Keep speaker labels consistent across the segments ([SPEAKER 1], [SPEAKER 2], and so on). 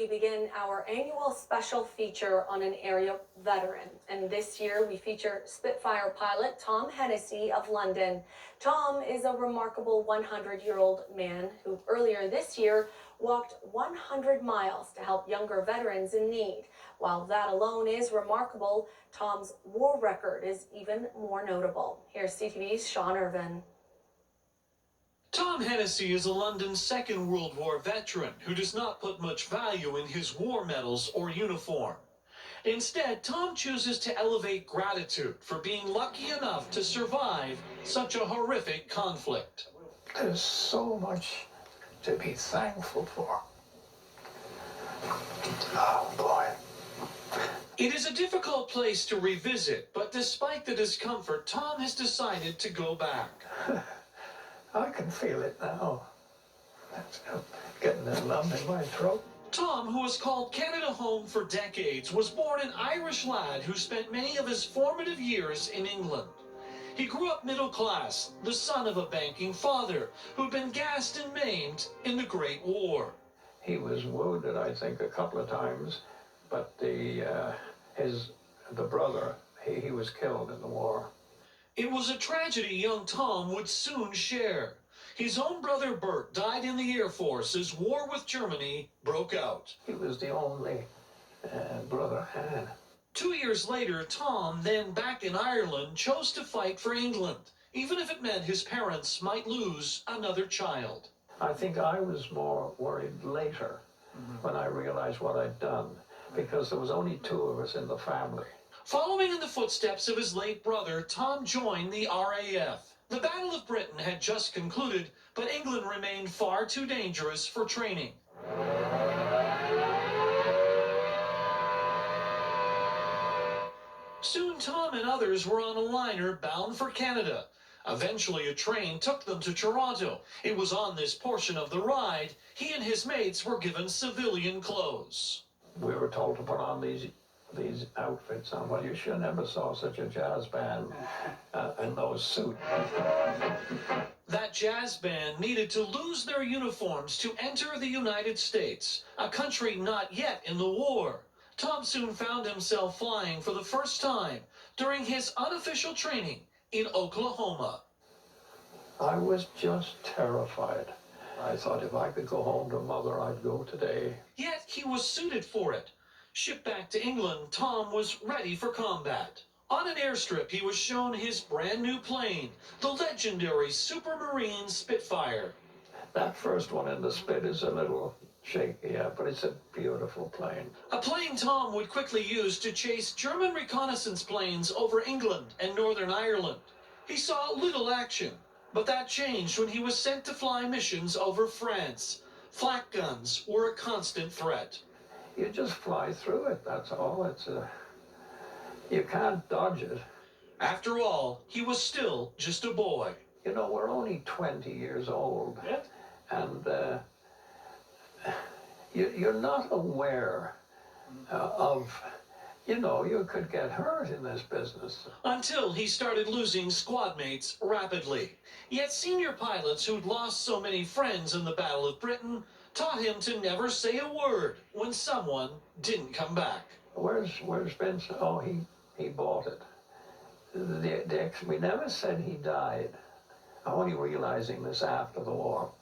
[SPEAKER 1] we begin our annual special feature on an area veteran. And this year we feature Spitfire pilot Tom Hennessy of London. Tom is a remarkable 100-year-old man who earlier this year walked 100 miles to help younger veterans in need. While that alone is remarkable, Tom's war record is even more notable. Here's CTV's Sean Irving.
[SPEAKER 2] Tom Hennessy is a London Second World War veteran who does not put much value in his war medals or uniform. Instead, Tom chooses to elevate gratitude for being lucky enough to survive such a horrific conflict.
[SPEAKER 3] There's so much to be thankful for. Oh, boy.
[SPEAKER 2] It is a difficult place to revisit, but despite the discomfort, Tom has decided to go back.
[SPEAKER 3] I can feel it now. It's getting a lump in my throat.
[SPEAKER 2] Tom, who has called Canada home for decades, was born an Irish lad who spent many of his formative years in England. He grew up middle class, the son of a banking father who'd been gassed and maimed in the Great War.
[SPEAKER 3] He was wounded, I think, a couple of times, but the brother, he was killed in the war.
[SPEAKER 2] It was a tragedy young Tom would soon share. His own brother Bert died in the Air Force as war with Germany broke out.
[SPEAKER 3] He was the only brother I had.
[SPEAKER 2] 2 years later, Tom, then back in Ireland, chose to fight for England, even if it meant his parents might lose another child.
[SPEAKER 3] I think I was more worried later when I realized what I'd done, because there was only two of us in the family.
[SPEAKER 2] Following in the footsteps of his late brother, Tom joined the RAF. The Battle of Britain had just concluded, but England remained far too dangerous for training. Soon Tom and others were on a liner bound for Canada. Eventually a train took them to Toronto. It was on this portion of the ride he and his mates were given civilian clothes.
[SPEAKER 3] We were told to put on these outfits on. Well, you sure never saw such a jazz band in those suits.
[SPEAKER 2] That jazz band needed to lose their uniforms to enter the United States, a country not yet in the war. Tom soon found himself flying for the first time during his unofficial training in Oklahoma.
[SPEAKER 3] I was just terrified. I thought if I could go home to Mother, I'd go today.
[SPEAKER 2] Yet he was suited for it. Shipped back to England, Tom was ready for combat. On an airstrip, he was shown his brand new plane, the legendary Supermarine Spitfire.
[SPEAKER 3] That first one in the Spit is a little shaky, yeah, but it's a beautiful plane.
[SPEAKER 2] A plane Tom would quickly use to chase German reconnaissance planes over England and Northern Ireland. He saw little action, but that changed when he was sent to fly missions over France. Flak guns were a constant threat.
[SPEAKER 3] You just fly through it, that's all. You can't dodge it.
[SPEAKER 2] After all, he was still just a boy.
[SPEAKER 3] You know, we're only 20 years old.
[SPEAKER 2] Yeah.
[SPEAKER 3] And you're not aware of, you could get hurt in this business.
[SPEAKER 2] Until he started losing squad mates rapidly. Yet senior pilots who'd lost so many friends in the Battle of Britain taught him to never say a word when someone didn't come back.
[SPEAKER 3] Where's Vince? Oh, he bought it. We never said he died. I'm only realizing this after the war.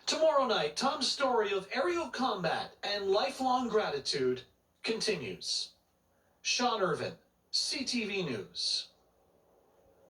[SPEAKER 2] Tomorrow night, Tom's story of aerial combat and lifelong gratitude continues. Sean Irving, CTV News.